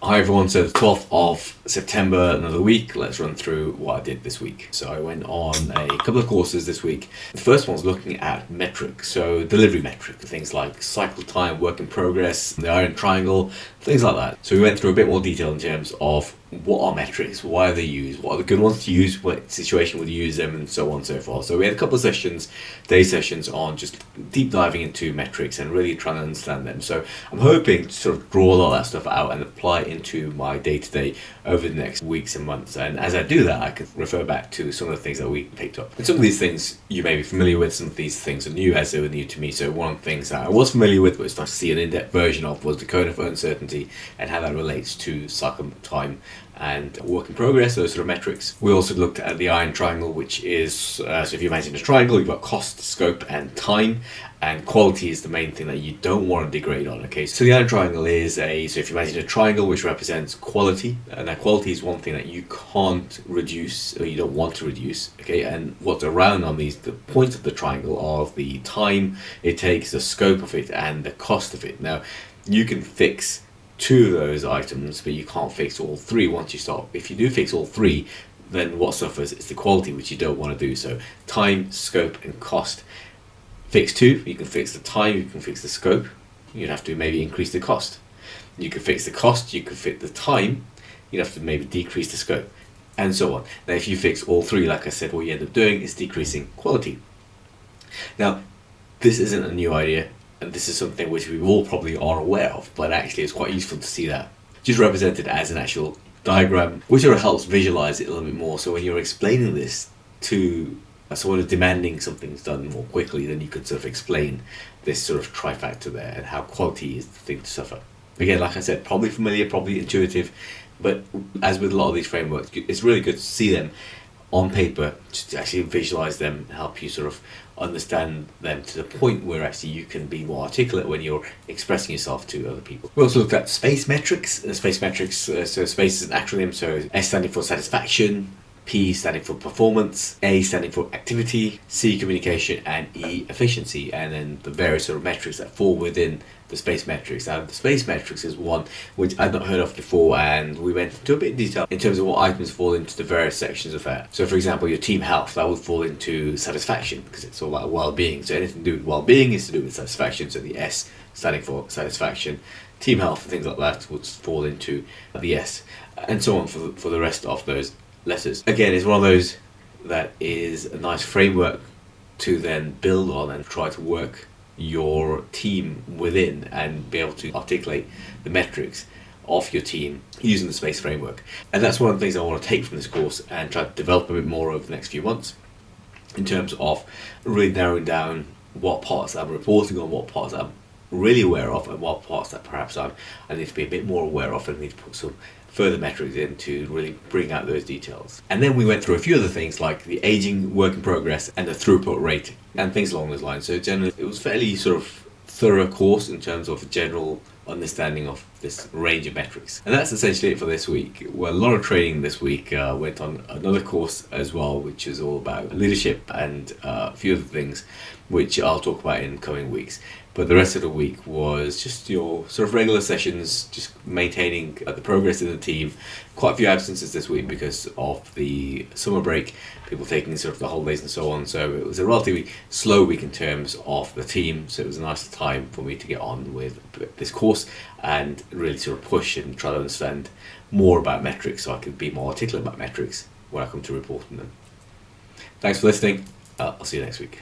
Hi everyone, so the 12th of September, another week. Let's run through what I did this week. So I went on a couple of courses this week. The first one's looking at metrics, so delivery metric, things like cycle time, work in progress, the iron triangle, things like that. So we went through a bit more detail in terms of what are metrics, why are they used, what are the good ones to use, what situation would you use them, and so on and so forth. So we had a couple of sessions, day sessions on just deep diving into metrics and really trying to understand them. So I'm hoping to sort of draw a lot of that stuff out and apply it into my day-to-day over the next weeks and months. And as I do that, I can refer back to some of the things that we picked up. And some of these things you may be familiar with, some of these things are new as they were new to me. So one of the things that I was familiar with, but was nice to see an in-depth version of, was the cone of uncertainty and how that relates to cycle time and work in progress, those sort of metrics. We also looked at the iron triangle, which is, so if you imagine a triangle, you've got cost, scope, and time, and quality is the main thing that you don't want to degrade on, okay? So the iron triangle is so if you imagine a triangle which represents quality, and that quality is one thing that you can't reduce, or you don't want to reduce, okay? And what's around on the points of the triangle are the time it takes, the scope of it, and the cost of it. Now, you can fix two of those items, but you can't fix all three once you start. If you do fix all three, then what suffers is the quality, which you don't want to do. So time, scope, and cost. Fix two, you can fix the time, you can fix the scope. You'd have to maybe increase the cost. You can fix the cost, you can fix the time, you'd have to maybe decrease the scope, and so on. Now if you fix all three, like I said, what you end up doing is decreasing quality. Now, this isn't a new idea, and this is something which we all probably are aware of, but actually it's quite useful to see that just represented as an actual diagram, which sort of helps visualize it a little bit more. So when you're explaining this to someone who's demanding something's done more quickly, then you could sort of explain this sort of trifactor there and how quality is the thing to suffer. Again, like I said, probably familiar, probably intuitive, but as with a lot of these frameworks, it's really good to see them on paper, just to actually visualize them and help you sort of understand them to the point where actually you can be more articulate when you're expressing yourself to other people. We also looked at space metrics. Space metrics, so space is an acronym, so S standing for satisfaction, P standing for performance, A standing for activity, C communication, and E efficiency, and then the various sort of metrics that fall within the space metrics. Now the space metrics is one which I'd not heard of before, and we went into a bit of detail in terms of what items fall into the various sections of that. So for example, your team health, that would fall into satisfaction because it's all about well-being. So anything to do with well-being is to do with satisfaction, so the S standing for satisfaction. Team health and things like that would fall into the S, and so on for the rest of those letters. Again, it's one of those that is a nice framework to then build on and try to work your team within and be able to articulate the metrics of your team using the space framework. And that's one of the things I want to take from this course and try to develop a bit more over the next few months in terms of really narrowing down what parts I'm reporting on, what parts I'm really aware of, and what parts that perhaps I need to be a bit more aware of and need to put some further metrics in to really bring out those details. And then we went through a few other things like the aging work in progress and the throughput rate and things along those lines. So generally it was fairly sort of thorough course in terms of general understanding of this range of metrics. And that's essentially it for this week. Well, a lot of training this week. Went on another course as well, which is all about leadership and a few other things which I'll talk about in coming weeks. But the rest of the week was just your sort of regular sessions, just maintaining the progress in the team. Quite a few absences this week because of the summer break, people taking sort of the holidays and so on. So it was a relatively slow week in terms of the team. So it was a nice time for me to get on with this course and really sort of push and try to understand more about metrics so I could be more articulate about metrics when I come to reporting them. Thanks for listening. I'll see you next week.